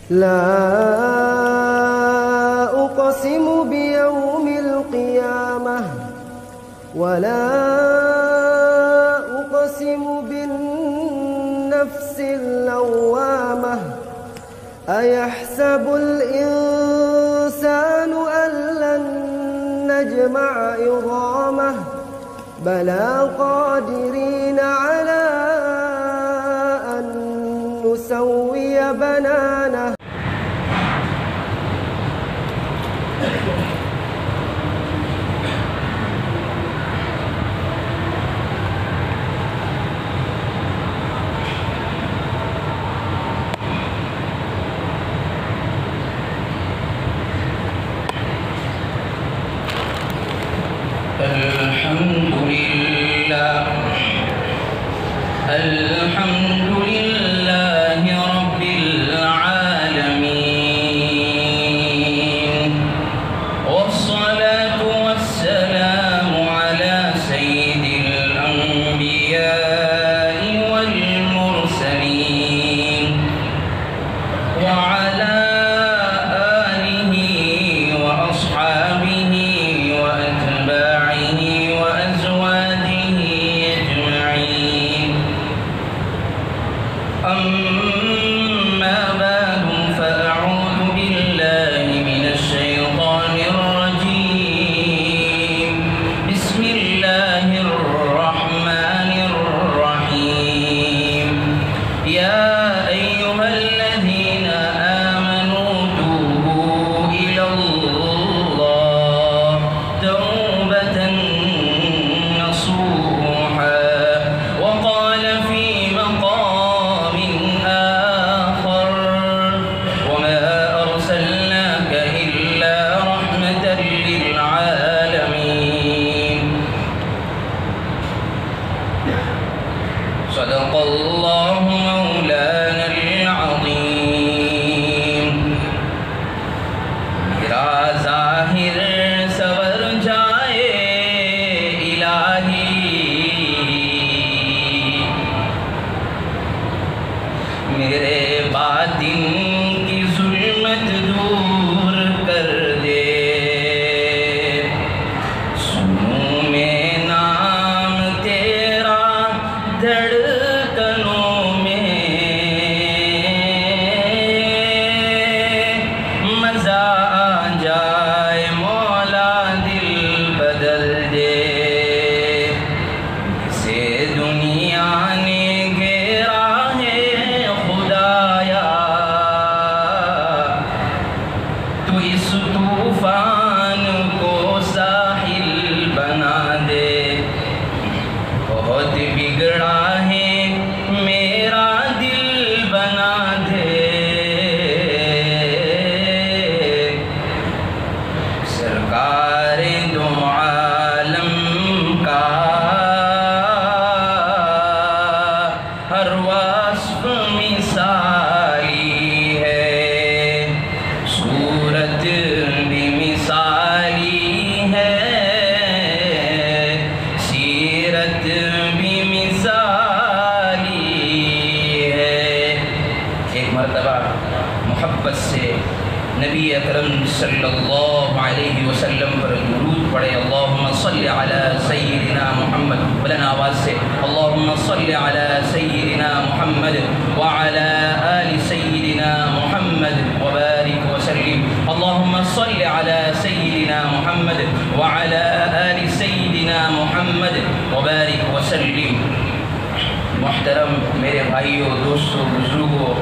لا أقسم بيوم القيامة ولا أقسم بالنفس اللوامة أيحسب الإنسان أن لن نجمع عظامه بلى قادرين على أن نسوي بنانه الحمد لله رب العالمين والصلاة والسلام على سيد الأنبياء والمرسلين وعلى آله وأصحابه وأتباعه وأزواجه أجمعين. أما بعد فأعوذ بالله من الشيطان الرجيم. بسم الله الرحمن الرحيم. يا أيها الذين آمنوا توبوا إلى الله توبة نصوحا. وقال في مقام آخر وما أرسلناك إلا رحمة للعالمين. صدق الله مولانا العظيم. میرا ظاہر سور جائے الہی، میرے باطن کی ظلمت دور کر دے. سنوں میں نام تیرا دھڑکنوں میں، مزہ آ جائے مولا دل بدل دے. اسے دنیا نے گھیرا ہے خدایا، تو اس طوفان کو ساحل بنا دے. بہت بگڑا ہے میرا دل بنا دے. سرکار دو عالم کا ہر وصف مثالی ہے، صورت بھی مثالی ہے، سیرت بھی مثالی ہے. ایک مرتبہ محبت سے نبی اکرم صلی اللہ علیہ وسلم پر درود پڑھے. اللہم صلی علی سیدنا محمد، بلند آواز سے اللہم صلی علی سیدنا محمد وعلی آل سیدنا محمد وبارک وسلم. اللہم صلی علی سیدنا محمد وعلی آل سیدنا محمد وبارک وسلم. محترم میرے بھائیوں، دوستوں، بزرگوں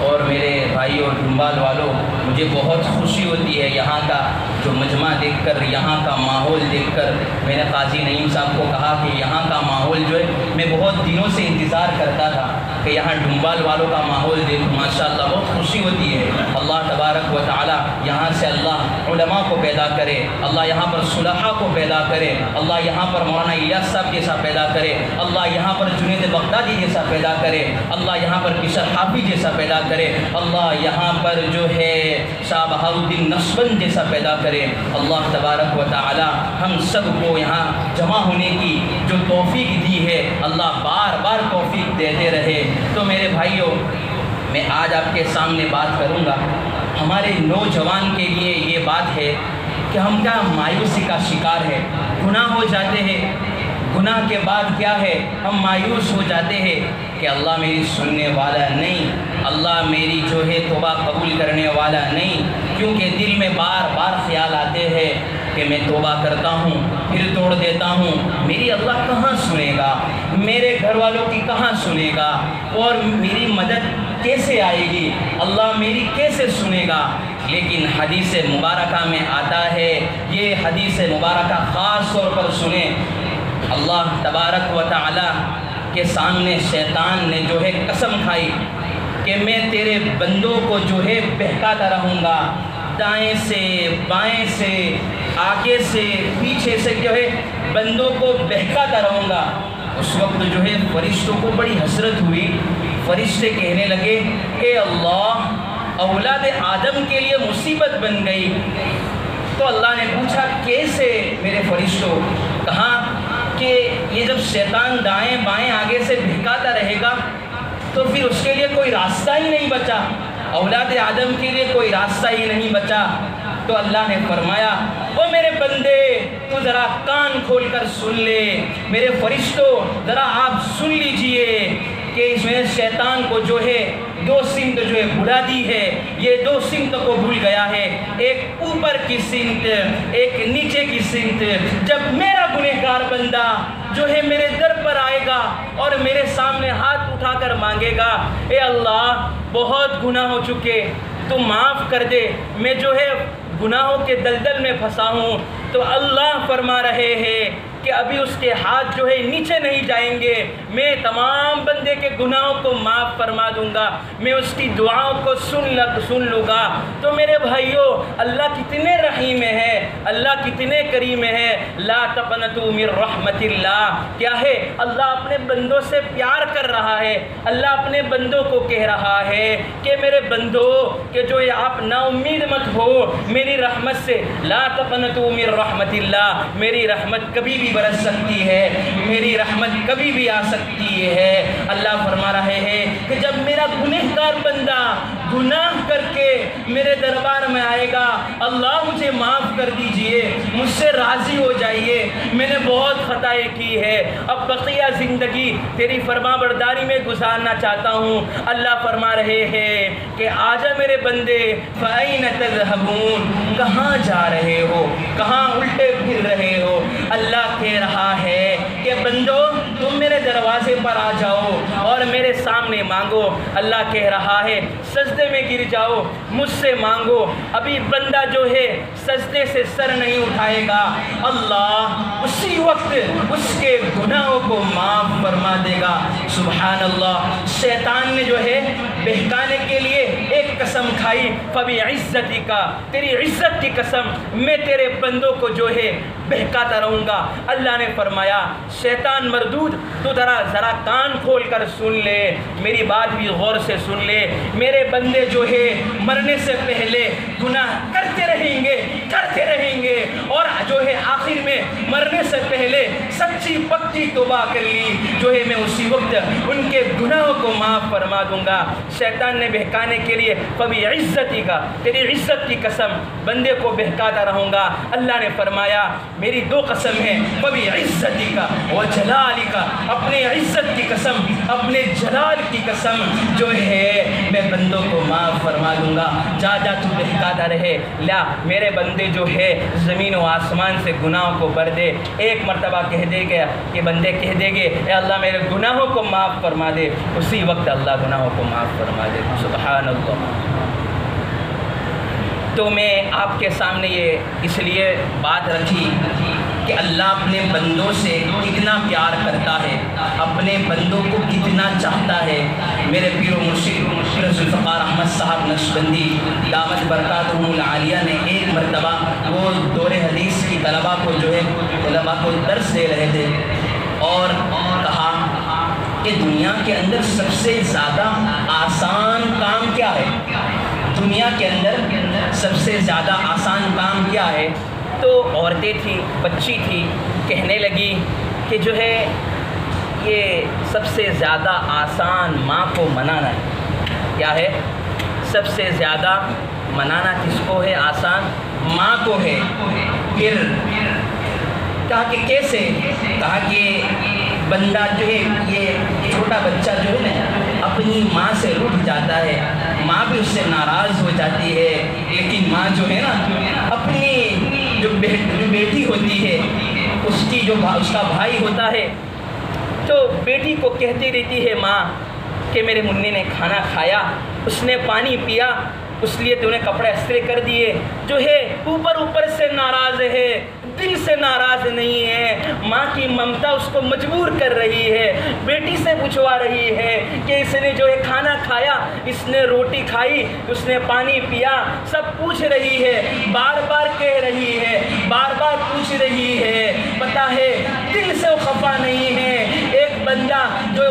اور میرے بھائیوں ڈھمبال والوں، مجھے بہت خوشی ہوتی ہے یہاں کا جو مجمع دیکھ کر، یہاں کا ماحول دیکھ کر. میں نے قاضی نعیم صاحب کو کہا کہ یہاں کا ماحول جو ہے میں بہت دنوں سے انتظار کرتا تھا کہ یہاں ڈھمبال والوں کا ماحول دیکھوں. ماشاءاللہ بہت خوشی ہوتی ہے. اللہ تبارک و تعالی یہاں سے اللہ علماء کو پیدا کرے، اللہ یہاں پر صلحاء کو پیدا کرے، اللہ یہاں پر مولانا الیاس صاحب جیسا پیدا کرے، اللہ یہاں پر جنید بغدادی جیسا پیدا کرے، اللہ یہاں پر کشر حافظ جیسا پیدا کرے، اللہ یہاں پر جو ہے شاہ بہاؤالدین نقشبند جیسا پیدا کرے. اللہ تبارک و تعالی ہم سب کو یہاں جمع ہونے کی جو توفیق دی ہے، اللہ بار بار توفیق دیتے رہے. تو میرے بھائیوں، میں آج آپ کے سامنے بات کروں گا، ہمارے نوجوان کے لیے یہ بات ہے کہ ہم کیا مایوسی کا شکار ہے، گناہ ہو جاتے ہیں، گناہ کے بعد کیا ہے ہم مایوس ہو جاتے ہیں کہ اللہ میری سننے والا نہیں، اللہ میری جو ہے توبہ قبول کرنے والا نہیں، کیونکہ دل میں بار بار خیال آتے ہیں کہ میں توبہ کرتا ہوں پھر توڑ دیتا ہوں، میری اللہ کہاں سنے گا، میرے گھر والوں کی کہاں سنے گا، اور میری مدد کیسے آئے گی، اللہ میری کیسے سنے گا۔ لیکن حدیث مبارکہ میں آتا ہے، یہ حدیث مبارکہ خاص طور پر سنیں، اللہ تبارک و تعالی کے سامنے شیطان نے جو ہے قسم کھائی کہ میں تیرے بندوں کو جو ہے بہکاتا رہوں گا، دائیں سے بائیں سے آگے سے پیچھے سے جو ہے بندوں کو بہکاتا رہوں گا۔ اس وقت جو ہے فرشتوں کو بڑی حسرت ہوئی، فرشتے کہنے لگے اے اللہ، اولاد آدم کے لیے مصیبت بن گئی۔ تو اللہ نے پوچھا کیسے میرے فرشتوں؟ کہا کہ یہ جب شیطان دائیں بائیں آگے سے بہکاتا رہے گا تو پھر اس کے لیے کوئی راستہ ہی نہیں بچا، اولاد آدم کے لیے کوئی راستہ ہی نہیں بچا۔ تو اللہ نے فرمایا او میرے بندے، تو ذرا کان کھول کر سن لے، میرے فرشتوں ذرا آپ سن لیجئے کہ اس میں شیطان کو جو ہے دو سمت جو ہے بھلا دی ہے، یہ دو سمت کو بھول گیا ہے، ایک اوپر کی سمت ایک نیچے کی سمت۔ جب میرا گنہگار بندہ جو ہے میرے در پر آئے گا اور میرے سامنے ہاتھ اٹھا کر مانگے گا اے اللہ بہت گناہ ہو چکے، تو معاف کر دے، میں جو ہے گناہوں کے دلدل میں پھنسا ہوں، تو اللہ فرما رہے ہیں کہ ابھی اس کے ہاتھ جو ہے نیچے نہیں جائیں گے، میں تمام بندے کے گناہوں کو معاف فرما دوں گا، میں اس کی دعاؤں کو سن لوں گا۔ تو میرے بھائیوں، اللہ کتنے رحیم ہے، اللہ کتنے کریم ہے۔ لا تقنطوا من رحمت اللہ، کیا ہے اللہ اپنے بندوں سے پیار کر رہا ہے، اللہ اپنے بندوں کو کہہ رہا ہے کہ میرے بندوں کہ جو آپ نا امید مت ہو میری رحمت سے، لا تقنطوا من رحمت اللہ، میری رحمت کبھی بھی برس سکتی ہے، میری رحمت کبھی بھی آ سکتی ہے۔ اللہ فرما رہے ہیں کہ جب میرا گنہگار بندہ گناہ کر کے میرے دربار میں آئے گا، اللہ مجھے معاف کر دیجئے، مجھ سے راضی ہو جائیے، میں نے بہت خطائیں کی ہے، اب بقیہ زندگی تیری فرما برداری میں گزارنا چاہتا ہوں۔ اللہ فرما رہے ہیں کہ آجا میرے بندے، فَأَيْنَ تَذْهَبُونَ، کہاں جا رہے ہو، کہاں الٹے پھر رہے ہو؟ اللہ کہہ رہا ہے کہ بندو تم میرے دروازے پر آ جاؤ اور میرے سامنے مانگو۔ اللہ کہہ رہا ہے سجدے میں گر جاؤ، مجھ سے مانگو۔ ابھی بندہ جو ہے سجدے سے سر نہیں اٹھائے گا، اللہ اسی وقت اس کے گناہوں کو معاف فرما دے گا۔ سبحان اللہ۔ شیطان نے جو ہے بہکانے کے لیے ایک قسم کھائی، فَبِعِزَّتِكَ، تیری عزت کی قسم میں تیرے بندوں کو جو ہے بہکاتا رہوں گا۔ اللہ نے فرمایا شیطان مردود، تو ذرا کان کھول کر سن لے، میری بات بھی غور سے سن لے، میرے بندے جو ہے مرنے سے پہلے گناہ کرتے رہیں گے اور جو ہے آخر میں مرنے سے پہلے سچی پکی توبہ کر لی، جو ہے میں اسی وقت ان کے گناہوں کو معاف فرما دوں گا۔ شیطان نے بہکانے کے لیے فَبِعِزَّتِكَ، تیری عزت کی قسم بندے کو بہکاتا رہوں گا۔ اللہ نے فرمایا میری دو قسم ہے، فَبِعِزَّتِكَ وَجَلَالِكَ، اپنے عزت کی قسم، اپنے جلال کی قسم جو ہے میں بندوں کو معاف فرما دوں گا۔ جا تو بہکاتا رہے، لا میرے بندے جو ہے زمین و آسمان سے گناہوں کو بھر دے۔ ایک مرتبہ کہہ دے گا کہ بندے کہہ دے گے اے اللہ میرے گناہوں کو معاف فرما دے، اسی وقت اللہ گناہوں کو معاف فرما دے۔ سبحان اللہ۔ تو میں آپ کے سامنے یہ اس لیے بات رکھی کہ اللہ اپنے بندوں سے کتنا پیار کرتا ہے، اپنے بندوں کو کتنا چاہتا ہے۔ میرے پیر و مرشد ذوالفقار احمد صاحب نقشبندی دامت برکاتہم العالیہ نے ایک مرتبہ وہ دور حدیث کی طلباء کو درس دے رہے تھے اور کہا کہ دنیا کے اندر سب سے زیادہ آسان کام کیا ہے؟ دنیا کے اندر سب سے زیادہ آسان کام کیا ہے؟ تو عورتیں تھیں، بچی تھی، کہنے لگی کہ جو ہے یہ سب سے زیادہ آسان ماں کو منانا ہے۔ کیا ہے؟ سب سے زیادہ منانا کس کو ہے آسان؟ ماں کو ہے۔ پھر کہا کہ کیسے؟ کہا کہ بندہ جو ہے، یہ چھوٹا بچہ جو ہے نا اپنی ماں سے روٹھ جاتا ہے، ماں بھی اس سے ناراض ہو جاتی ہے، لیکن ماں جو ہے نا اپنی جو بیٹی ہوتی ہے، اس کا بھائی ہوتا ہے، تو بیٹی کو کہتی رہتی ہے ماں کہ میرے منی نے کھانا کھایا، اس نے پانی پیا، اس لیے تو نے کپڑے استری کر دیے، جو ہے اوپر سے ناراض ہے، دل سے ناراض نہیں ہے۔ ماں کی ممتا اس کو مجبور کر رہی ہے، بیٹی سے پوچھوا رہی ہے کہ اس نے جو ہے کھانا کھایا، اس نے روٹی کھائی، اس نے پانی پیا، سب پوچھ رہی ہے، بار بار کہہ رہی ہے، بار بار پوچھ رہی ہے۔ پتہ ہے دل سے وہ خفا نہیں ہے۔ ایک بندہ جو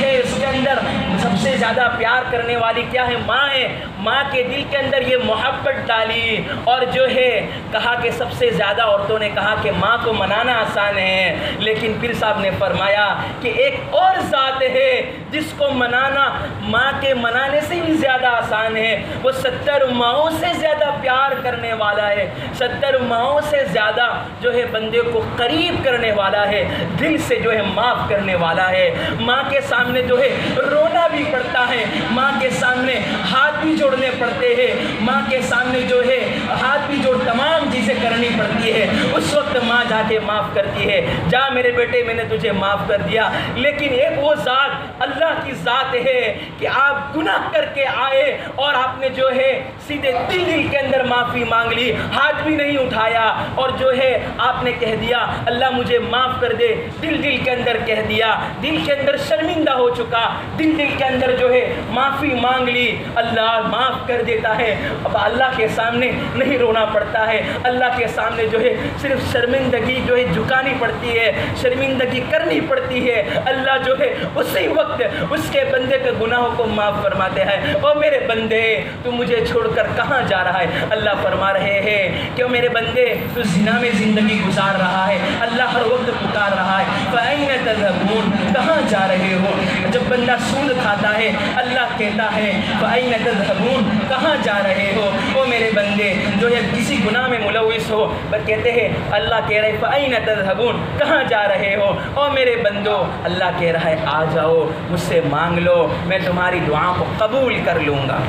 ہے اس کے اندر سب سے زیادہ پیار کرنے والی کیا ہے؟ ماں ہے۔ ماں کے دل کے اندر یہ محبت ڈالی، اور جو ہے کہا کہ سب سے زیادہ عورتوں نے کہا کہ ماں کو منانا آسان ہے، لیکن پھر صاحب نے فرمایا کہ ایک اور ذات ہے جس کو منانا ماں کے منانے سے بھی زیادہ آسان ہے، وہ 70 ماؤں سے زیادہ پیار کرنے والا ہے، 70 ماؤں سے زیادہ جو ہے بندے کو قریب کرنے والا ہے، دل سے جو ہے معاف کرنے والا ہے۔ ماں کے سامنے جو ہے رونا بھی پڑتا ہے، ماں کے سامنے ہاتھ بھی جوڑنے پڑتے ہیں، ماں کے سامنے جو ہے ہاتھ بھی جوڑ تمام چیزیں کرنی پڑتی ہے۔ اس وقت ماں جا کے معاف کرتی ہے، جا میرے بیٹے میں نے تجھے معاف کر دیا۔ لیکن ایک وہ ذات اللہ کی ذات ہے کہ آپ گناہ کر کے آئے اور آپ نے جو ہے سیدھے دل کے اندر معافی مانگ لی، ہاتھ بھی نہیں اٹھایا، اور جو ہے آپ نے کہہ دیا اللہ مجھے معاف کر دے، دل کے اندر کہہ دیا، دل کے اندر شرمندہ ہو چکا، دل کے اندر جو ہے معافی مانگ لی، اللہ معاف کر دیتا ہے۔ اب اللہ کے سامنے نہیں رونا پڑتا ہے، اللہ کے سامنے جو ہے صرف شرمندگی جو ہے جھکانی پڑتی ہے، شرمندگی کرنی پڑتی ہے۔ اللہ جو ہے اسی وقت اس کے بندے کے گناہوں کو معاف فرماتے ہیں۔ او میرے بندے تو مجھے چھوڑ کر کہاں جا رہا ہے؟ اللہ فرما رہے ہیں کہ میرے بندے تو زنا میں زندگی گزار رہا ہے، اللہ ہر وقت پکار رہا ہے فَأَيْنَ تَذْهَبُونَ، کہاں جا رہے ہو؟ جب بندہ سود کھاتا ہے اللہ کہتا ہے فَأَيْنَ تَذْهَبُونَ، کہاں جا رہے ہو؟ او میرے بندے جو ہے کسی گناہ میں ملوث ہو، بس کہتے ہیں اللہ کہہ رہے فَأَيْنَ تَذْهَبُونَ، کہاں جا رہے ہو؟ او میرے بندو اللہ کہہ رہا ہے آ جاؤ، مجھ سے مانگ لو، میں تمہاری دعا کو قبول کر لوں گا۔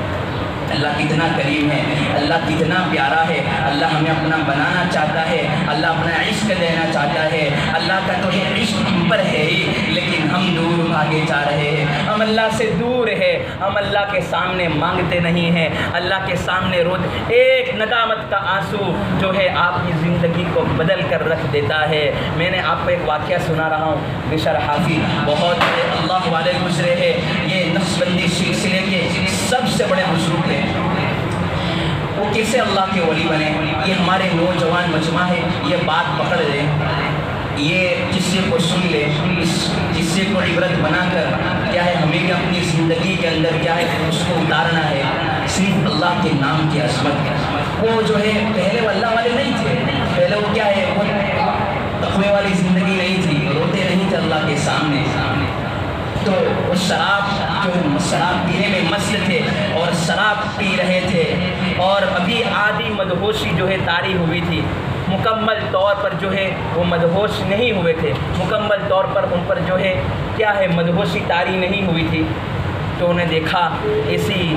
اللہ کتنا کریم ہے، اللہ کتنا پیارا ہے، اللہ ہمیں اپنا بنانا چاہتا ہے، اللہ اپنا عشق دینا چاہتا ہے۔ اللہ کا تو یہ عشق ہم پر ہے ہی، لیکن ہم دور بھاگے جا رہے ہیں، ہم اللہ سے دور ہے، ہم اللہ کے سامنے مانگتے نہیں ہیں، اللہ کے سامنے روتے۔ ایک ندامت کا آنسو جو ہے آپ کی زندگی کو بدل کر رکھ دیتا ہے۔ میں نے آپ کو ایک واقعہ سنا رہا ہوں، بشر حافی بہت بڑے اللہ والے گزرے ہیں، یہ نقشبندی سلسلے کے سب سے بڑے بزرگ ہیں۔ وہ کیسے اللہ کے ولی بنے؟ یہ ہمارے نوجوان مجمع ہے، یہ بات پکڑ لے، یہ قصے کو سن لے، اس قصے کو عبرت بنا کر کیا ہے ہمیں بھی اپنی زندگی کے اندر کیا ہے اس کو اتارنا ہے۔ صرف اللہ کے نام کی عظمت ہے۔ وہ جو ہے پہلے وہ اللہ والے نہیں تھے، پہلے وہ کیا ہے وہ تقوی والی زندگی نہیں تھی، روتے نہیں تھے اللہ کے سامنے، تو وہ شراب پینے میں مست تھے اور شراب پی رہے تھے، اور ابھی آدھی مدہوشی جو ہے طاری ہوئی تھی، مکمل طور پر جو ہے وہ مدہوش نہیں ہوئے تھے، مکمل طور پر ان پر جو ہے کیا ہے مدہوشی طاری نہیں ہوئی تھی۔ تو انہیں دیکھا ایسی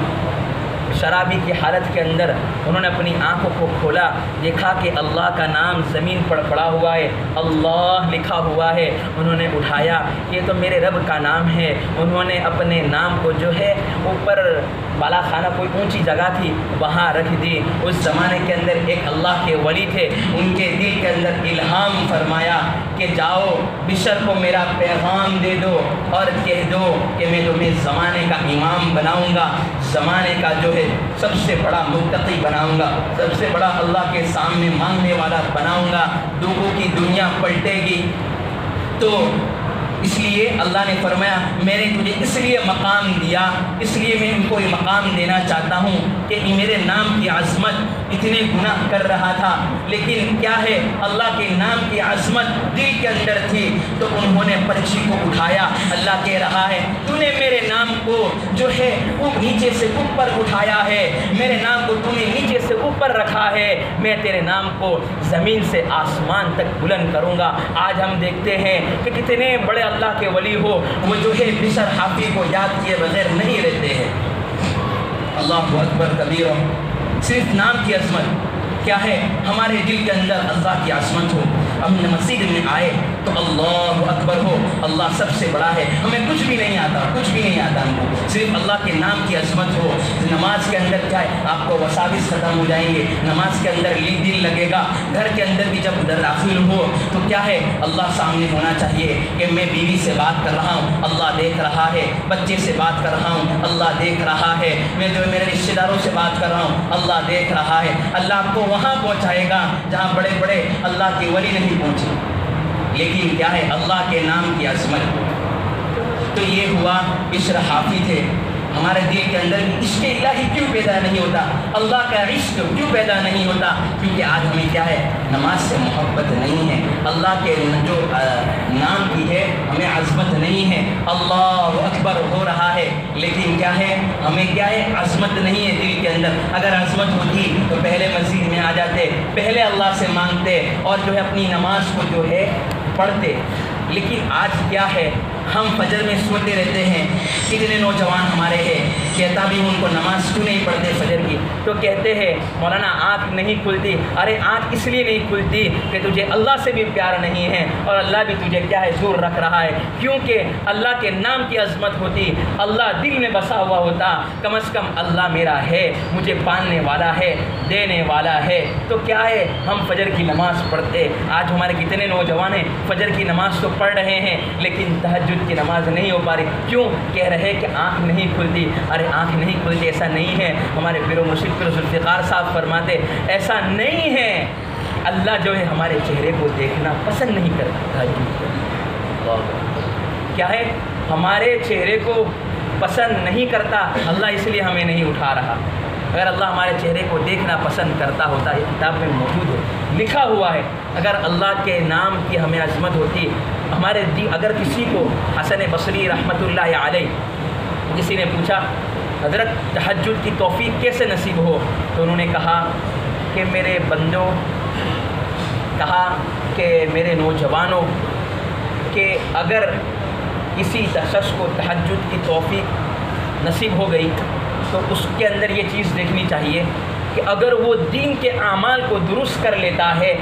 شرابی کی حالت کے اندر، انہوں نے اپنی آنکھوں کو کھولا، دیکھا کہ اللہ کا نام زمین پر پڑا ہوا ہے، اللہ لکھا ہوا ہے۔ انہوں نے اٹھایا، یہ تو میرے رب کا نام ہے۔ انہوں نے اپنے نام کو جو ہے اوپر بالا خانہ کوئی اونچی جگہ تھی وہاں رکھ دی۔ اس زمانے کے اندر ایک اللہ کے ولی تھے، ان کے دل کے اندر الہام فرمایا کہ جاؤ بشر کو میرا پیغام دے دو اور کہہ دو کہ میں تمہیں زمانے کا امام بناؤں گا، زمانے کا جو ہے سب سے بڑا متقی بناؤں گا، سب سے بڑا اللہ کے سامنے مانگنے والا بناؤں گا، لوگوں کی دنیا پلٹے گی۔ تو اس لیے اللہ نے فرمایا میں نے تجھے اس لیے مقام دیا، اس لیے میں ان کو یہ مقام دینا چاہتا ہوں کہ میرے نام کی عظمت، اتنے گناہ کر رہا تھا لیکن کیا ہے اللہ کے نام کی عظمت دل کے اندر تھی تو انہوں نے پرچی کو اٹھایا۔ اللہ کہہ رہا ہے تو نے میرے نام کو جو ہے وہ نیچے سے اوپر اٹھایا ہے، میرے نام کو تو نے نیچے سے اوپر رکھا ہے، میں تیرے نام کو زمین سے آسمان تک بلند کروں گا۔ آج ہم دیکھتے ہیں کہ کتنے بڑے اللہ کے ولی ہو وہ جو ہے بشر حافی کو یاد کیے بغیر نہیں رہتے ہیں۔ اللہ اکبر کبیرہ، صرف نام کی عظمت کیا ہے، ہمارے دل کے اندر اللہ کی عظمت ہو، ہم مسجد میں آئے تو اللہ اکبر ہو، اللہ سب سے بڑا ہے، ہمیں کچھ بھی نہیں آتا، کچھ بھی نہیں آتا ہم کو، صرف اللہ کے نام کی عظمت ہو۔ نماز کے اندر کیا ہے، آپ کو وساوس ختم ہو جائیں گے، نماز کے اندر دل لگے گا، گھر کے اندر بھی جب داخل ہو تو کیا ہے اللہ سامنے ہونا چاہیے کہ میں بیوی سے بات کر رہا ہوں اللہ دیکھ رہا ہے، بچے سے بات کر رہا ہوں اللہ دیکھ رہا ہے، میں جو میرے رشتہ داروں سے بات کر رہا ہوں اللہ دیکھ رہا ہے۔ اللہ آپ کو وہاں پہنچائے گا جہاں بڑے بڑے اللہ کے ولی نہیں پہنچے، لیکن کیا ہے اللہ کے نام کی عظمت۔ تو یہ ہوا بشر حافی تھے، ہمارے دل کے اندر عشق الہی کیوں پیدا نہیں ہوتا، اللہ کا عشق کیوں پیدا نہیں ہوتا؟ کیونکہ آج ہمیں کیا ہے نماز سے محبت نہیں ہے، اللہ کے جو نام کی ہے ہمیں عظمت نہیں ہے، اللہ اکبر ہو رہا ہے لیکن کیا ہے ہمیں کیا ہے عظمت نہیں ہے دل کے اندر۔ اگر عظمت ہوتی تو پہلے مسجد میں آ جاتے، پہلے اللہ سے مانگتے اور جو ہے اپنی نماز کو جو ہے پڑھتے، لیکن آج کیا ہے ہم فجر میں سوتے رہتے ہیں۔ کتنے نوجوان ہمارے ہیں کہتا بھی ان کو نماز کیوں نہیں پڑھتے فجر کی، تو کہتے ہیں مولانا آنکھ نہیں کھلتی، ارے آنکھ اس لیے نہیں کھلتی کہ تجھے اللہ سے بھی پیار نہیں ہے اور اللہ بھی تجھے کیا ہے دور رکھ رہا ہے، کیونکہ اللہ کے نام کی عظمت ہوتی، اللہ دل میں بسا ہوا ہوتا، کم از کم اللہ میرا ہے، مجھے پالنے والا ہے، دینے والا ہے، تو کیا ہے ہم فجر کی نماز پڑھتے۔ آج ہمارے کتنے نوجوان ہیں فجر کی نماز تو پڑھ رہے ہیں لیکن تہجد کی نماز نہیں ہو پا رہی، کیوں؟ کہہ رہے کہ آنکھ نہیں کھلتی، ارے آنکھ نہیں کھلتی ایسا نہیں ہے، ہمارے پیر و مرشد پیر ذوالفقار صاحب فرماتے ایسا نہیں ہے، اللہ جو ہے ہمارے چہرے کو دیکھنا پسند نہیں کرتا۔ کیا ہے ہمارے چہرے کو پسند نہیں کرتا اللہ، اس لیے ہمیں نہیں اٹھا رہا۔ اگر اللہ ہمارے چہرے کو دیکھنا پسند کرتا ہوتا، یہ کتاب میں موجود ہے، لکھا ہوا ہے، اگر اللہ کے نام کی ہمیں عظمت ہوتی ہمارے اگر کسی کو حسن بصری رحمۃ اللہ علیہ کسی نے پوچھا حضرت تہجد کی توفیق کیسے نصیب ہو، تو انہوں نے کہا کہ میرے بندوں، کہا کہ میرے نوجوانوں، کہ اگر کسی شخص کو تہجد کی توفیق نصیب ہو گئی تو اس کے اندر یہ چیز دیکھنی چاہیے کہ اگر وہ دین کے اعمال کو درست کر لیتا ہے،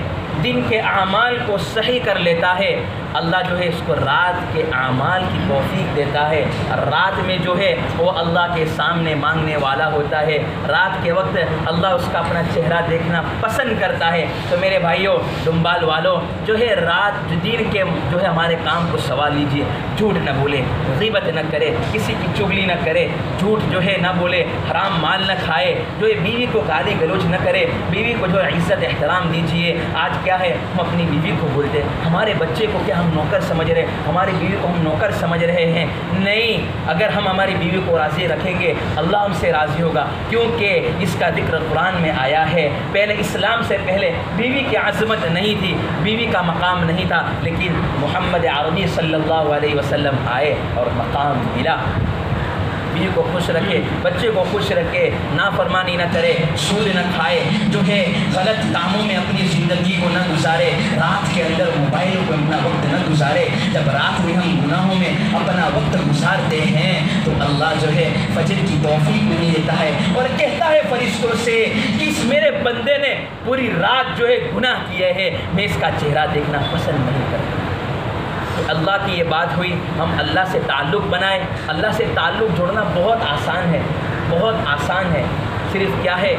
دن کے اعمال کو صحیح کر لیتا ہے، اللہ جو ہے اس کو رات کے اعمال کی توفیق دیتا ہے، رات میں جو ہے وہ اللہ کے سامنے مانگنے والا ہوتا ہے، رات کے وقت اللہ اس کا اپنا چہرہ دیکھنا پسند کرتا ہے۔ تو میرے بھائیوں ڈمبال والوں جو ہے رات دین کے جو ہے ہمارے کام کو سنوار لیجیے، جھوٹ نہ بولے، غیبت نہ کرے، کسی کی چغلی نہ کرے، جھوٹ جو ہے نہ بولے، حرام مال نہ کھائے، جو ہے بیوی کو گالی گلوچ نہ کرے، بیوی کو جو ہے عزت احترام دیجیے۔ آج کیا ہے ہم اپنی بیوی کو بولتے ہیں، ہمارے بچے کو کیا ہم نوکر سمجھ رہے ہیں، ہماری بیوی کو ہم نوکر سمجھ رہے ہیں؟ نہیں، اگر ہم ہماری بیوی کو راضی رکھیں گے اللہ ہم سے راضی ہوگا، کیونکہ اس کا ذکر قرآن میں آیا ہے۔ پہلے اسلام سے پہلے بیوی کی عظمت نہیں تھی، بیوی کا مقام نہیں تھا، لیکن محمد عربی صلی اللہ علیہ وسلم آئے اور مقام ملا۔ بیوی کو خوش رکھے، بچے کو خوش رکھے، نافرمانی نہ کرے، سود نہ کھائے، جو ہے غلط کاموں میں اپنی زندگی کو نہ گزارے، رات کے اندر موبائلوں پہ اپنا وقت نہ گزارے۔ جب رات میں ہم گناہوں میں اپنا وقت گزارتے ہیں تو اللہ جو ہے فجر کی توفیق نہیں دیتا ہے اور کہتا ہے فرشتوں سے کہ اس میرے بندے نے پوری رات جو ہے گناہ کیے ہیں، میں اس کا چہرہ دیکھنا پسند نہیں کرتا۔ اللہ کی یہ بات ہوئی، ہم اللہ سے تعلق بنائیں۔ اللہ سے تعلق جوڑنا بہت آسان ہے، بہت آسان ہے، صرف کیا ہے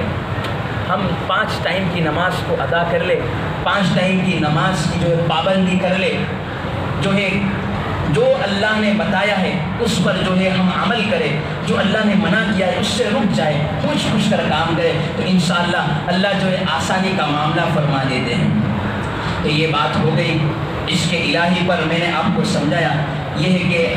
ہم 5 ٹائم کی نماز کو ادا کر لے، 5 ٹائم کی نماز کی جو ہے پابندی کر لے، جو ہے جو اللہ نے بتایا ہے اس پر جو ہے ہم عمل کریں، جو اللہ نے منع کیا ہے اس سے رک جائے، پوچھ کر کام کرے، تو انشاءاللہ اللہ جو ہے آسانی کا معاملہ فرما دیتے ہیں۔ تو یہ بات ہو گئی عشق الہی پر، میں نے آپ کو سمجھایا یہ ہے کہ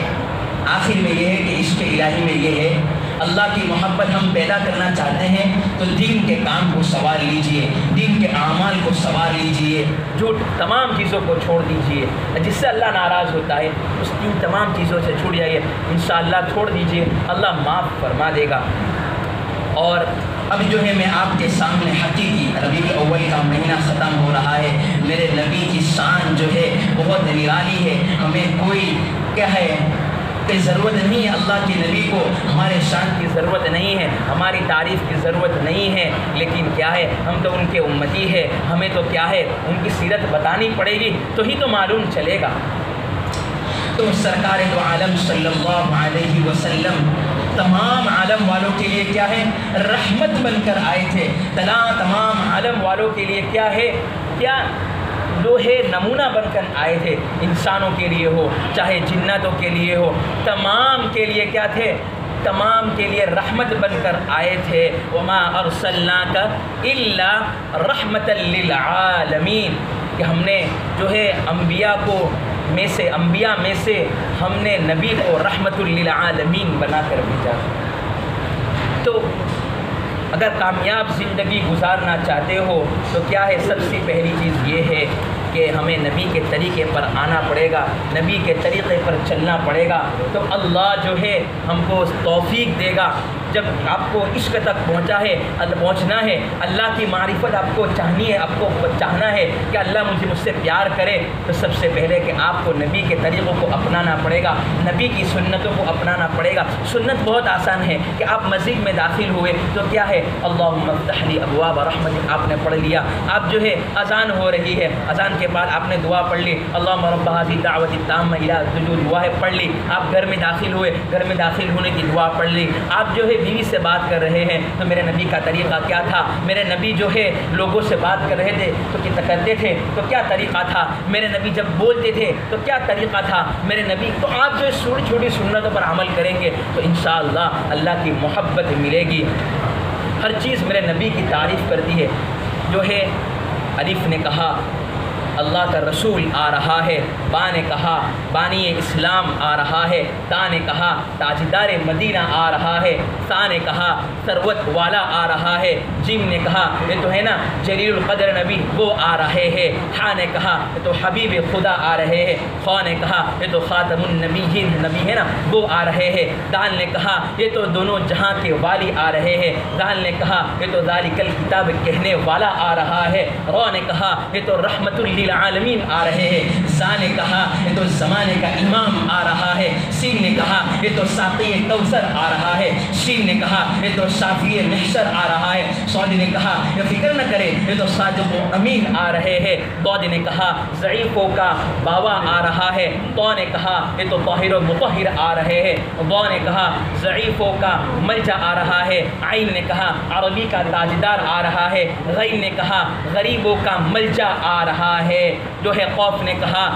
آخر میں یہ ہے کہ عشق الہی میں یہ ہے، اللہ کی محبت ہم پیدا کرنا چاہتے ہیں تو دین کے کام کو سنوار لیجئے، دین کے اعمال کو سنوار لیجئے، جو تمام چیزوں کو چھوڑ دیجئے جس سے اللہ ناراض ہوتا ہے، اس ان تمام چیزوں سے چھوٹ جائیے، انشاءاللہ چھوڑ دیجئے، اللہ معاف فرما دے گا۔ اور اب جو ہے میں آپ کے سامنے حقیقی ربیع الاول کا مہینہ ختم ہو رہا ہے، میرے نبی کی شان جو ہے بہت نرالی ہے، ہمیں کوئی کیا ہے کہ ضرورت نہیں ہے، اللہ کے نبی کو ہمارے شان کی ضرورت نہیں ہے، ہماری تعریف کی ضرورت نہیں ہے، لیکن کیا ہے ہم تو ان کے امتی ہے، ہمیں تو کیا ہے ان کی سیرت بتانی پڑے گی تو ہی تو معلوم چلے گا۔ تو سرکار دو عالم صلی اللہ علیہ وسلم تمام عالم والوں کے لیے کیا ہے رحمت بن کر آئے تھے، تمام عالم والوں کے لیے کیا ہے کیا جو ہے نمونہ بن کر آئے تھے، انسانوں کے لیے ہو چاہے جناتوں کے لیے ہو، تمام کے لیے کیا تھے، تمام کے لیے رحمت بن کر آئے تھے۔ وما ارسلناک الا رحمتا للعالمین، کہ ہم نے جو ہے انبیاء میں سے ہم نے نبی کو رحمت للعالمین بنا کر بھیجا۔ تو اگر کامیاب زندگی گزارنا چاہتے ہو تو کیا ہے سب سے پہلی چیز یہ ہے کہ ہمیں نبی کے طریقے پر آنا پڑے گا، نبی کے طریقے پر چلنا پڑے گا، تو اللہ جو ہے ہم کو توفیق دے گا۔ جب آپ کو عشق تک پہنچنا ہے، اللہ کی معرفت آپ کو چاہنی ہے، آپ کو چاہنا ہے کہ اللہ مجھ سے پیار کرے، تو سب سے پہلے کہ آپ کو نبی کے طریقوں کو اپنانا پڑے گا، نبی کی سنتوں کو اپنانا پڑے گا۔ سنت بہت آسان ہے کہ آپ مسجد میں داخل ہوئے تو کیا ہے اللہم افتح لی ابواب رحمتک آپ نے پڑھ لیا، آپ جو ہے اذان ہو رہی ہے، اذان کے بعد آپ نے دعا پڑھ لی، اللہم رب ہذہ الدعوۃ التامہ الی جو دعا ہے پڑھ لی، آپ گھر میں داخل ہوئے، گھر میں داخل ہونے کی دعا پڑھ لی، آپ جو ہے بیوی سے بات کر رہے ہیں تو میرے نبی کا طریقہ کیا تھا، میرے نبی جو ہے لوگوں سے بات کر رہے تھے تو کرتے تھے تو کیا طریقہ تھا، میرے نبی جب بولتے تھے تو کیا طریقہ تھا میرے نبی، تو آپ جو چھوٹی چھوٹی سنتوں پر عمل کریں گے تو انشاءاللہ اللہ کی محبت ملے گی۔ ہر چیز میرے نبی کی تعریف کرتی ہے، جو ہے الف نے کہا اللہ کا رسول آ رہا ہے، با نے کہا بانی اسلام آ رہا ہے، تا نے کہا تاجدار مدینہ آ رہا ہے، سا نے کہا ثروت والا آ رہا ہے، جیم نے کہا یہ تو ہے نا جلیل القدر نبی وہ آ رہے ہیں، ہا نے کہا یہ تو حبیب خدا آ رہے ہیں، خوا نے کہا یہ تو خاتم النبیین نبی ہے نا وہ آ رہے ہیں، دال نے کہا یہ تو دونوں جہاں کے والی آ رہے ہیں، دال نے کہا یہ تو ذالک الکتاب کہنے والا آ رہا ہے، رو نے کہا یہ تو رحمت للعالمین آ رہے ہیں، زا نے کہا یہ تو زمانے کا امام آ رہا ہے، سین نے کہا یہ تو ساقی کوثر آ رہا ہے، شین نے کہا یہ تو شافی محشر آ رہا ہے، صاد نے کہا یہ فکر نہ کرے یہ تو صادق و امین آ رہے ہیں، ضاد نے کہا ضعیفوں کا باوا آ رہا ہے، طا نے کہا یہ تو طاہر و مطہر آ رہے ہیں، ضا نے کہا ضعیفوں کا ملجا آ رہا ہے، عین نے کہا عربی کا تاجدار آ رہا ہے، غین نے کہا غریبوں کا ملجا آ رہا ہے، جو ہے قوف نے کہا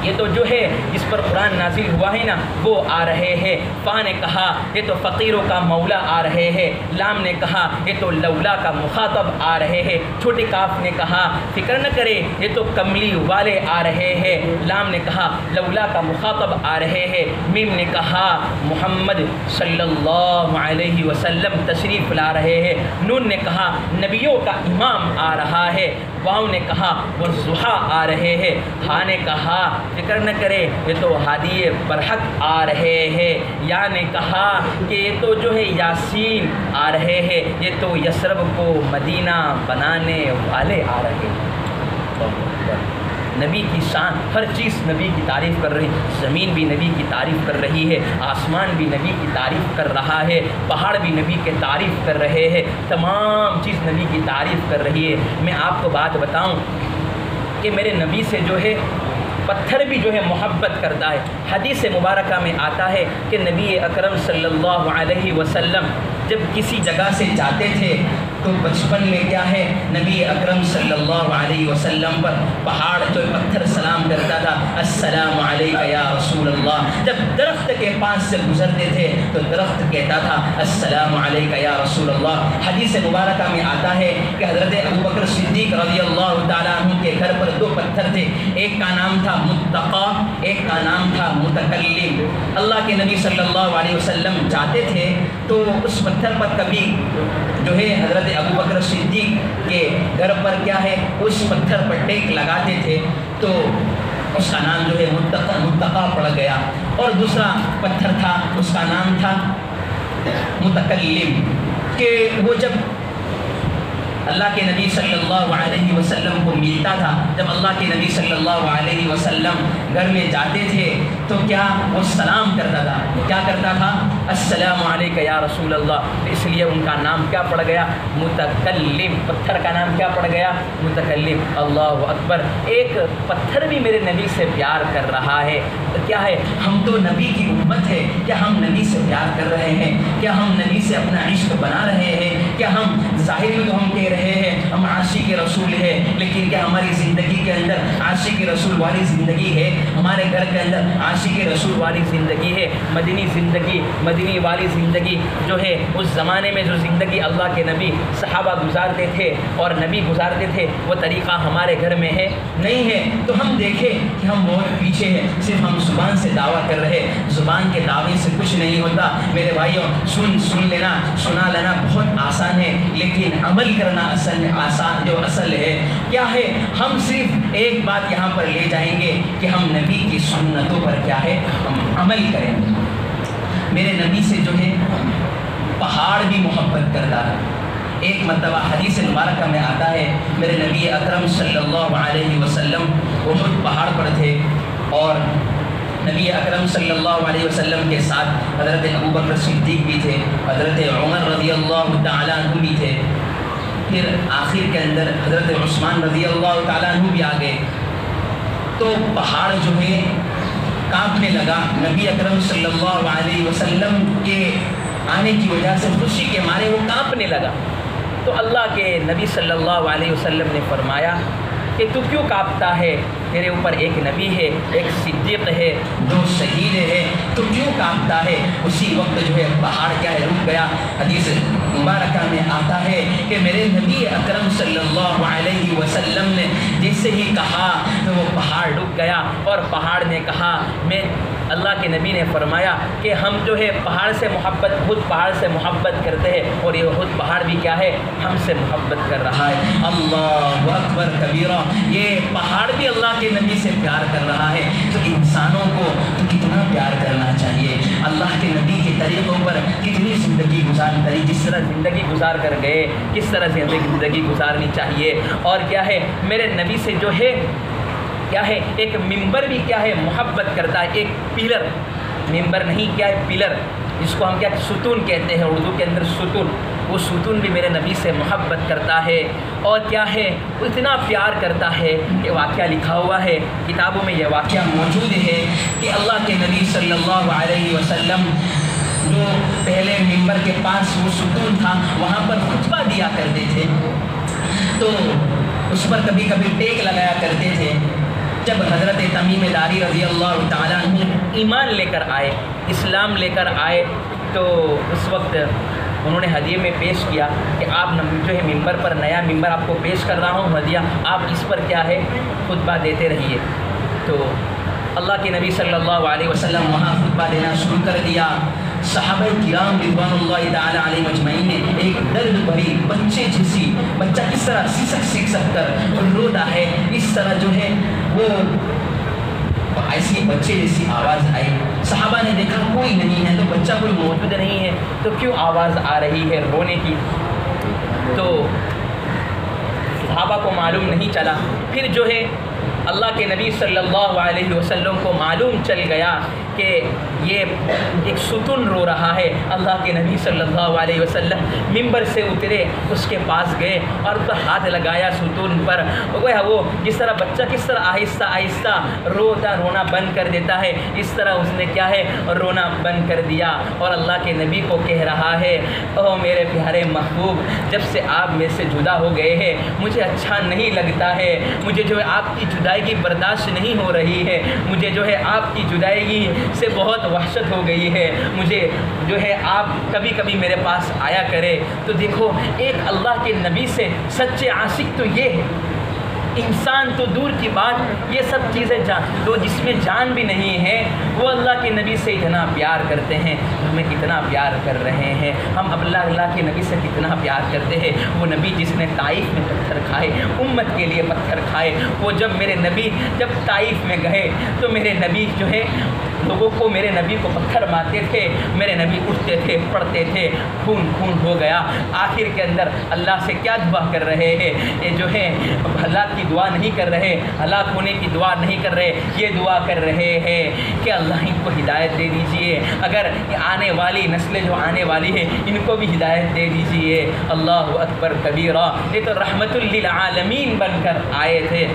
یہ تو جو ہے جس پر قرآن نازل ہوا ہے نا وہ آ رہے ہیں، فا نے کہا یہ تو فقیروں کا مولا آ رہے ہیں، لام نے کہا یہ تو لولا کا مخاطب آ رہے ہیں، چھوٹی کاف نے کہا فکر نہ کرے یہ تو کملی والے آ رہے ہیں، لام نے کہا لولا کا مخاطب آ رہے ہیں، میم نے کہا محمد صلی اللہ علیہ وسلم تشریف لا رہے ہیں، نون نے کہا نبیوں کا امام آ رہا ہے، واؤ نے کہا والضحیٰ آ رہے ہیں، ہا نے کہا فکر نہ کرے یہ تو ہادی برحق آ رہے ہیں، یا نے کہا کہ یہ تو جو ہے یاسین آ رہے ہیں، یہ تو یثرب کو مدینہ بنانے والے آ رہے ہیں۔ نبی کی شان ہر چیز نبی کی تعریف کر رہی، زمین بھی نبی کی تعریف کر رہی ہے، آسمان بھی نبی کی تعریف کر رہا ہے، پہاڑ بھی نبی کی تعریف کر رہے ہیں، تمام چیز نبی کی تعریف کر رہی ہے۔ میں آپ کو بات بتاؤں کہ میرے نبی سے جو ہے پتھر بھی جو ہے محبت کرتا ہے۔ حدیث مبارکہ میں آتا ہے کہ نبی اکرم صلی اللہ علیہ وسلم جب کسی جگہ سے جاتے تھے تو بچپن میں کیا ہے نبی اکرم صلی اللہ علیہ وسلم پر پہاڑ جو پتھر سلام کرتا تھا، السلام علیکہ یا رسول اللہ۔ جب درخت کے پاس سے گزرتے تھے تو درخت کہتا تھا السلام علیکہ یا رسول اللہ۔ حدیث مبارکہ میں آتا ہے کہ حضرت ابوبکر صدیق رضی اللہ تعالیٰ عنہ کے گھر پر 2 پتھر تھے، ایک کا نام تھا متقی، ایک کا نام تھا متکلم۔ اللہ کے نبی صلی اللہ علیہ وسلم جاتے تھے تو اس پتھر پر کبھی جو ہے حضرت ابوبکر صدیق کے گھر پر کیا ہے اس پتھر پر ٹیک لگاتے تھے تو اس کا نام جو ہے متقی پڑ گیا، اور دوسرا پتھر تھا اس کا نام تھا متکلم، کہ وہ جب اللہ کے نبی صلی اللہ علیہ وسلم کو ملتا تھا، جب اللہ کے نبی صلی اللہ علیہ وسلم گھر میں جاتے تھے تو کیا وہ سلام کرتا تھا، کیا کرتا تھا السلام علیکہ یا رسول اللہ۔ اس لیے ان کا نام کیا پڑ گیا متکلم، پتھر کا نام کیا پڑ گیا متکلم۔ اللہ اکبر، ایک پتھر بھی میرے نبی سے پیار کر رہا ہے۔ کیا ہے، ہم تو نبی کی امت ہے، کیا ہم نبی سے پیار کر رہے ہیں؟ کیا ہم نبی سے اپنا عشق بنا رہے ہیں؟ کیا ہم ظاہر میں تو ہم کہہ رہے ہیں ہم عاشق رسول ہے، لیکن کیا ہماری زندگی کے اندر عاشق رسول والی زندگی ہے؟ ہمارے گھر کے اندر عاشق رسول والی زندگی ہے؟ مدنی زندگی، مدنی والی زندگی جو ہے اس زمانے میں جو زندگی اللہ کے نبی صحابہ گزارتے تھے اور نبی گزارتے تھے وہ طریقہ ہمارے گھر میں ہے نہیں ہے؟ تو ہم دیکھیں کہ ہم بہت پیچھے ہیں، صرف ہم زبان سے دعویٰ کر رہے، زبان کے دعوے سے کچھ نہیں ہوتا میرے بھائیوں۔ سن لینا، سنا لینا بہت آسان ہے، لیکن عمل کرنا اصل ہے کیا ہے؟ ہم صرف ایک بات یہاں پر لے جائیں گے کہ ہم نبی کی سنتوں پر کیا ہے ہم عمل کریں گے۔ میرے نبی سے جو ہے پہاڑ بھی محبت کرتا ہے۔ ایک مرتبہ حدیث مبارکہ میں آتا ہے میرے نبی اکرم صلی اللہ علیہ وسلم احد پہاڑ پر تھے اور نبی اکرم صلی اللہ علیہ وسلم کے ساتھ حضرت ابوبکر صدیق بھی تھے، حضرت عمر رضی اللہ تعالیٰ عنہ بھی تھے، پھر آخر کے اندر حضرت عثمان رضی اللہ تعالیٰ عنہ بھی آ گئے۔ تو پہاڑ جو ہے کانپنے لگا، نبی اکرم صلی اللہ علیہ وسلم کے آنے کی وجہ سے خوشی کے مارے وہ کانپنے لگا۔ تو اللہ کے نبی صلی اللہ علیہ وسلم نے فرمایا کہ تو کیوں کانپتا ہے؟ تیرے اوپر ایک نبی ہے، ایک صدیق ہے، 2 شہید ہے، تو کیوں کانپتا ہے؟ اسی وقت جو ہے پہاڑ کیا ہے رک گیا۔ حدیث مبارکہ میں آتا ہے کہ میرے نبی اکرم صلی اللہ علیہ وسلم نے جیسے ہی کہا تو وہ پہاڑ رک گیا، اور پہاڑ نے کہا میں اللہ کے نبی نے فرمایا کہ ہم جو ہے پہاڑ سے محبت، خود پہاڑ سے محبت کرتے ہیں اور یہ خود پہاڑ بھی کیا ہے ہم سے محبت کر رہا ہے۔ اللہ اکبر کبیرہ، یہ پہاڑ بھی اللہ کے نبی سے پیار کر رہا ہے، تو انسانوں کو تو کتنا پیار کرنا چاہیے، اللہ کے نبی کے طریقوں پر کتنی زندگی گزارنی چاہیے، جس طرح زندگی گزار کر گئے کس طرح زندگی گزارنی چاہیے۔ اور کیا ہے میرے نبی سے جو ہے کیا ہے ایک ممبر بھی کیا ہے محبت کرتا ہے، ایک پلر، ممبر نہیں کیا ہے پلر، جس کو ہم کیا ستون کہتے ہیں اردو کے اندر ستون، وہ ستون بھی میرے نبی سے محبت کرتا ہے۔ اور کیا ہے اتنا پیار کرتا ہے کہ واقعہ لکھا ہوا ہے کتابوں میں، یہ واقعہ موجود ہے کہ اللہ کے نبی صلی اللہ علیہ وسلم جو پہلے ممبر کے پاس وہ ستون تھا وہاں پر خطبہ دیا کرتے تھے، تو اس پر کبھی کبھی ٹیک لگایا کرتے تھے۔ جب حضرت تمیم داری رضی اللہ تعالیٰ عنہ ایمان لے کر آئے، اسلام لے کر آئے، تو اس وقت انہوں نے ہدیے میں پیش کیا کہ آپ جو ہے ممبر پر، نیا ممبر آپ کو پیش کر رہا ہوں ہدیہ، آپ اس پر کیا ہے خطبہ دیتے رہیے۔ تو اللہ کے نبی صلی اللہ علیہ وسلم وہاں خطبہ دینا شروع کر دیا۔ صحابہ کرام رضوان اللہ تعالیٰ علیہ مجمعین نے ایک درد بھری بچے جیسی، بچہ کس طرح سکھ کر روتا ہے اس طرح جو ہے وہ ایسی بچے جیسی آواز آئی۔ صحابہ نے دیکھا کوئی نہیں ہے، تو بچہ کوئی موجود نہیں ہے تو کیوں آواز آ رہی ہے رونے کی، تو صحابہ کو معلوم نہیں چلا۔ پھر جو ہے اللہ کے نبی صلی اللہ علیہ وسلم کو معلوم چل گیا کہ یہ ایک ستون رو رہا ہے. اللہ کے نبی صلی اللہ علیہ وسلم ممبر سے اترے, اس کے پاس گئے اور اس پر ہاتھ لگایا ستون پر. وہ جس طرح بچہ کس طرح آہستہ آہستہ رونا بند کر دیتا ہے, اس طرح اس نے کیا ہے رونا بند کر دیا. اور اللہ کے نبی کو کہہ رہا ہے, اوہ میرے پیارے محبوب, جب سے آپ میرے سے جدا ہو گئے ہیں مجھے اچھا نہیں لگتا ہے, مجھے جو ہے آپ کی جدائیگی برداشت نہیں ہو رہی ہے, مجھے جو ہے آپ کی جدائیگی سے بہت وحشت ہو گئی ہے, مجھے جو ہے آپ کبھی کبھی میرے پاس آیا کرے. تو دیکھو ایک اللہ کے نبی سے سچے عاشق تو یہ ہے. انسان تو دور کی بات, یہ سب چیزیں جو جس میں جان بھی نہیں ہے وہ اللہ کے نبی سے اتنا پیار کرتے ہیں. ہمیں کتنا پیار کر رہے ہیں ہم, اب اللہ کے نبی سے کتنا پیار کرتے ہیں. وہ نبی جس نے طائف میں پتھر کھائے, امت کے لیے پتھر کھائے, وہ جب میرے نبی جب طائف میں گئے تو میرے نبی جو ہے لوگوں کو میرے نبی کو پتھر مارتے تھے, میرے نبی اٹھتے تھے, پڑھتے تھے, خون ہو گیا. آخر کے اندر اللہ سے کیا دعا کر رہے ہیں, یہ جو ہے ہلاک کی دعا نہیں کر رہے, ہلاک ہونے کی دعا نہیں کر رہے, یہ دعا کر رہے ہیں کہ اللہ ان کو ہدایت دے دیجئے, اگر آنے والی نسلیں جو آنے والی ہے ان کو بھی ہدایت دے دیجئے. اللہ اکبر کبیرہ. یہ تو رحمت للعالمین بن کر آئے تھے.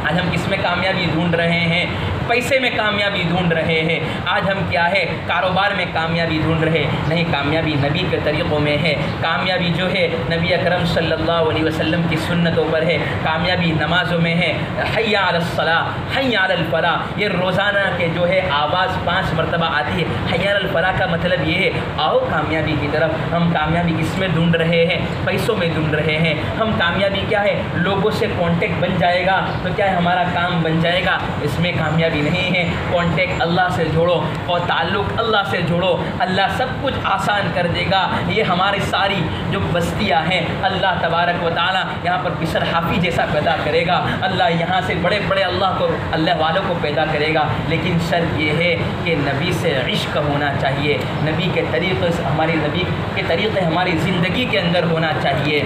آج ہم کس میں کامیابی ڈھونڈ رہے ہیں, پیسے میں کامیابی ڈھونڈ رہے ہیں. آج ہم کیا ہے کاروبار میں کامیابی ڈھونڈ رہے نہیں, کامیابی نبی کے طریقوں میں ہے. کامیابی جو ہے نبی اکرم صلی اللہ علیہ وسلم کی سنتوں پر ہے. کامیابی نمازوں میں ہے. حی علی الصلاۃ, حی علی الفلاح, یہ روزانہ کے جو ہے آواز 5 مرتبہ آتی ہے. حی علی الفلاح کا مطلب یہ ہے آؤ کامیابی کی طرف. ہم کامیابی کس میں ڈھونڈ رہے ہیں, پیسوں میں ڈھونڈ رہے ہیں. ہم کامیابی کیا ہے لوگوں سے کانٹیکٹ بن جائے گا تو کیا ہے ہمارا کام بن جائے گا, اس میں کامیابی نہیں ہے. کانٹیکٹ اللہ سے جوڑو اور تعلق اللہ سے جوڑو, اللہ سب کچھ آسان کر دے گا. یہ ہماری ساری جو بستیاں ہیں اللہ تبارک و تعالیٰ یہاں پر بشر حافی جیسا پیدا کرے گا. اللہ یہاں سے بڑے بڑے اللہ والوں کو پیدا کرے گا. لیکن شرط یہ ہے کہ نبی سے عشق ہونا چاہیے, نبی کے طریقے سے نبی کے طریقے ہماری زندگی کے اندر ہونا چاہیے.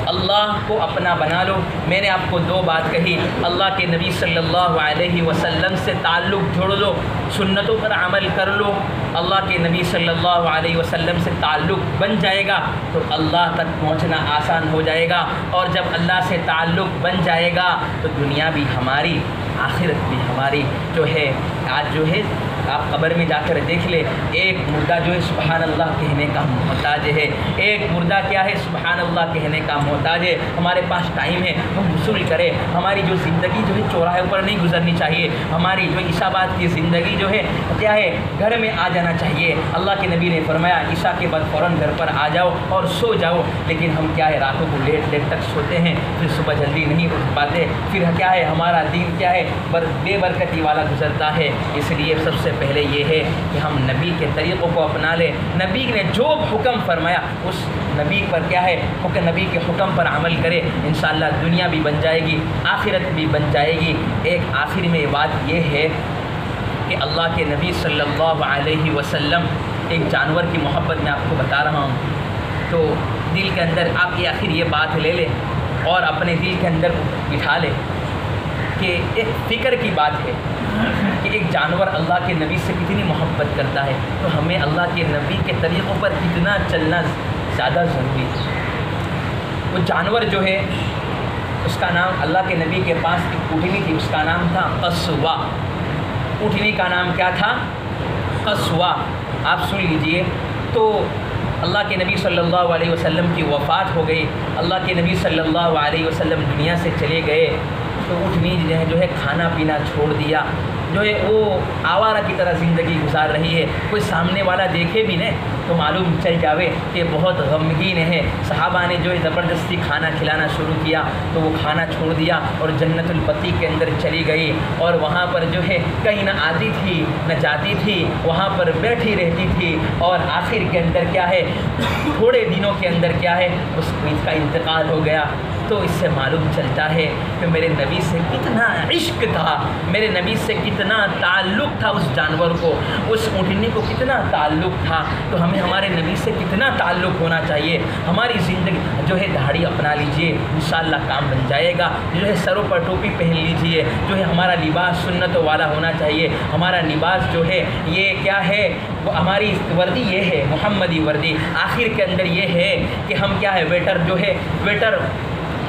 اللہ کو اپنا بنا لو. میں نے آپ کو 2 بات کہی, اللہ کے نبی صلی اللہ علیہ وسلم سے تعلق جوڑ لو, سنتوں پر عمل کر لو, اللہ کے نبی صلی اللہ علیہ وسلم سے تعلق بن جائے گا تو اللہ تک پہنچنا آسان ہو جائے گا. اور جب اللہ سے تعلق بن جائے گا تو دنیا بھی ہماری, آخرت بھی ہماری. جو ہے آج جو ہے آپ قبر میں جا کر دیکھ لیں, ایک مردہ جو ہے سبحان اللہ کہنے کا محتاج ہے, ایک مردہ کیا ہے سبحان اللہ کہنے کا محتاج ہے. ہمارے پاس ٹائم ہے, ہم وصول کریں. ہماری جو زندگی جو ہے چوراہے پر نہیں گزرنی چاہیے. ہماری جو عشاء بعد کی زندگی جو ہے کیا ہے گھر میں آ جانا چاہیے. اللہ کے نبی نے فرمایا عشاء کے بعد فوراً گھر پر آ جاؤ اور سو جاؤ. لیکن ہم کیا ہے راتوں کو لیٹ تک سوتے ہیں, پھر صبح جلدی نہیں اٹھ پاتے. پھر کیا ہے ہمارا دین کیا ہے بے برکتی والا گزرتا ہے. اس لیے سب سے پہلے یہ ہے کہ ہم نبی کے طریقوں کو اپنا لیں. نبی نے جو حکم فرمایا اس نبی پر کیا ہے نبی کے حکم پر عمل کرے. انشاءاللہ دنیا بھی بن جائے گی, آخرت بھی بن جائے گی. ایک آخر میں بات یہ ہے کہ اللہ کے نبی صلی اللہ علیہ وسلم ایک جانور کی محبت میں آپ کو بتا رہا ہوں, تو دل کے اندر آپ آخر یہ بات لے لیں اور اپنے دل کے اندر بٹھا لیں کہ ایک فکر کی بات ہے کہ ایک جانور اللہ کے نبی سے کتنی محبت کرتا ہے, تو ہمیں اللہ کے نبی کے طریقوں پر کتنا چلنا زیادہ ضروری ہے. وہ جانور جو ہے اس کا نام, اللہ کے نبی کے پاس ایک اونٹنی تھی, اس کا نام تھا قصوا. اونٹنی کا نام کیا تھا قصوا. آپ سن لیجئے. تو اللہ کے نبی صلی اللہ علیہ وسلم کی وفات ہو گئی, اللہ کے نبی صلی اللہ علیہ وسلم دنیا سے چلے گئے. تو اونٹنی جو ہے کھانا پینا چھوڑ دیا, جو ہے وہ آوارہ کی طرح زندگی گزار رہی ہے. کوئی سامنے والا دیکھے بھی نہیں تو معلوم چل جاوے کہ بہت غمگین ہے. صحابہ نے جو ہے زبردستی کھانا کھلانا شروع کیا تو وہ کھانا چھوڑ دیا اور جنت البقیع کے اندر چلی گئی. اور وہاں پر جو ہے کہیں نہ آتی تھی نہ جاتی تھی, وہاں پر بیٹھی رہتی تھی. اور آخر کے اندر کیا ہے تھوڑے دنوں کے اندر کیا ہے اس کا انتقال ہو گیا. تو اس سے معلوم چلتا ہے کہ میرے نبی سے کتنا عشق تھا، میرے نبی سے کتنا تعلق تھا، اس جانور کو، اس اونٹنی کو کتنا تعلق تھا۔ تو ہمیں ہمارے نبی سے کتنا تعلق ہونا چاہیے۔ ہماری زندگی جو ہے داڑھی اپنا لیجئے، انشاءاللہ کام بن جائے گا۔ جو ہے سروں پر ٹوپی پہن لیجئے، جو ہے ہمارا لباس سنت والا ہونا چاہیے۔ ہمارا لباس جو ہے یہ کیا ہے، وہ ہماری وردی یہ ہے محمدی وردی۔ آخر کے اندر یہ ہے کہ ہم کیا ہے، ویٹر جو ہے، ویٹر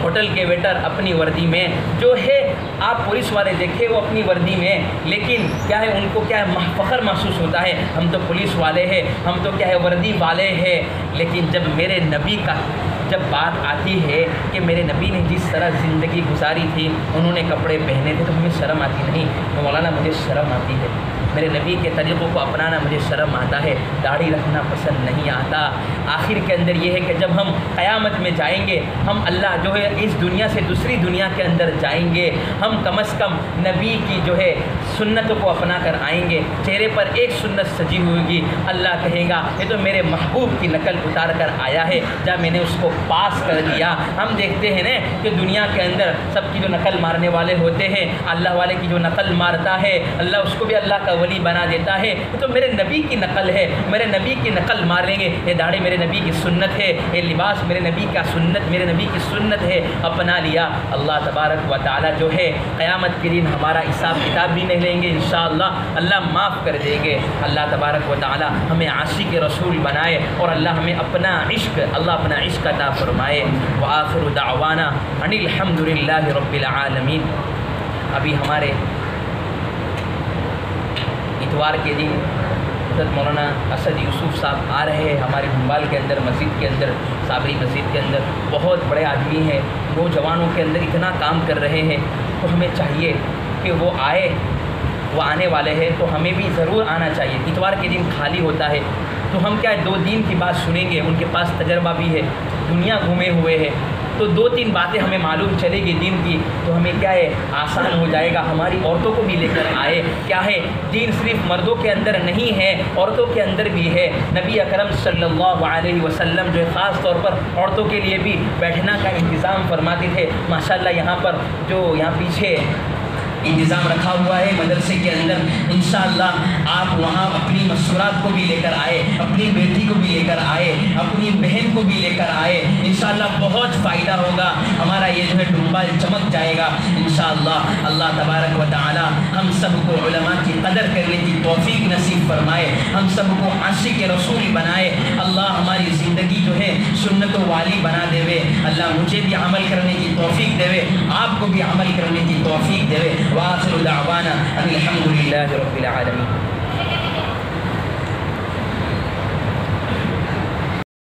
ہوٹل کے ویٹر اپنی وردی میں، جو ہے آپ پولیس والے دیکھیں وہ اپنی وردی میں، لیکن کیا ہے ان کو کیا ہے فخر محسوس ہوتا ہے، ہم تو پولیس والے ہیں، ہم تو کیا ہے وردی والے ہیں۔ لیکن جب میرے نبی کا جب بات آتی ہے کہ میرے نبی نے جس طرح زندگی گزاری تھی، انہوں نے کپڑے پہنے تھے، تو ہمیں شرم آتی نہیں؟ تو مولانا مجھے شرم آتی ہے، میرے نبی کے طریقوں کو اپنانا مجھے شرم آتا ہے، داڑھی رکھنا پسند نہیں آتا۔ آخر کے اندر یہ ہے کہ جب ہم قیامت میں جائیں گے، ہم اللہ جو ہے اس دنیا سے دوسری دنیا کے اندر جائیں گے، ہم کم از کم نبی کی جو ہے سنتوں کو اپنا کر آئیں گے، چہرے پر ایک سنت سجی ہوگی، اللہ کہے گا یہ تو میرے محبوب کی نقل اتار کر آیا ہے، جب میں نے اس کو پاس کر دیا۔ ہم دیکھتے ہیں نا کہ دنیا کے اندر سب کی جو نقل مارنے والے ہوتے ہیں، اللہ والے کی جو نقل مارتا ہے اللہ اس کو بھی اللہ کا ولی بنا دیتا ہے۔ تو میرے نبی کی نقل ہے، میرے نبی کی نقل ماریں گے، یہ داڑھی میرے نبی کی سنت ہے، یہ لباس میرے نبی کا سنت، میرے نبی کی سنت ہے، اپنا لیا۔ اللہ تبارک و تعالیٰ جو ہے قیامت کے دن ہمارا حساب کتاب بھی نہیں لیں گے انشاءاللہ، اللہ معاف کر دیں گے۔ اللہ تبارک و تعالیٰ ہمیں عاشق رسول بنائے اور اللہ ہمیں اپنا عشق، اللہ اپنا عشق عطا فرمائے۔ وآخر دعوانا ان الحمد للہ رب العالمین۔ ابھی ہمارے اتوار کے دن حضرت مولانا اسد یوسف صاحب آ رہے ہیں ہمارے بھنبال کے اندر، مسجد کے اندر، صابری مسجد کے اندر۔ بہت بڑے آدمی ہیں، نوجوانوں کے اندر اتنا کام کر رہے ہیں، تو ہمیں چاہیے کہ وہ آئے، وہ آنے والے ہیں تو ہمیں بھی ضرور آنا چاہیے۔ اتوار کے دن خالی ہوتا ہے تو ہم کیا ہے 2 دین کی بات سنیں گے، ان کے پاس تجربہ بھی ہے، دنیا گھومے ہوئے ہیں، تو 2-3 باتیں ہمیں معلوم چلے گی دین کی، تو ہمیں کیا ہے آسان ہو جائے گا۔ ہماری عورتوں کو بھی لے کر آئے، کیا ہے دین صرف مردوں کے اندر نہیں ہے، عورتوں کے اندر بھی ہے۔ نبی اکرم صلی اللہ علیہ وسلم جو خاص طور پر عورتوں کے لیے بھی بیٹھنا کا انتظام فرماتے تھے۔ ماشاءاللہ یہاں پر جو یہاں پیچھے انتظام رکھا ہوا ہے مدرسے کے اندر، انشاءاللہ آپ وہاں اپنی مشورات کو بھی لے کر آئے، اپنی بیٹی کو بھی لے کر آئے، اپنی بہن کو بھی لے کر آئے، انشاءاللہ بہت فائدہ ہوگا، ہمارا یہ جو ہے ڈومبا چمک جائے گا انشاءاللہ۔ اللہ تبارک و تعالی ہم سب کو علماء کی قدر کرنے کی توفیق نصیب فرمائے، ہم سب کو عاشق رسول بنائے، اللہ ہماری زندگی جو ہے سنتوں والی بنا دے، اللہ مجھے بھی عمل کرنے کی توفیق دے، آپ کو بھی عمل کرنے کی توفیق دے۔ وآخر دعوانا ان الحمد للہ رب العالمین۔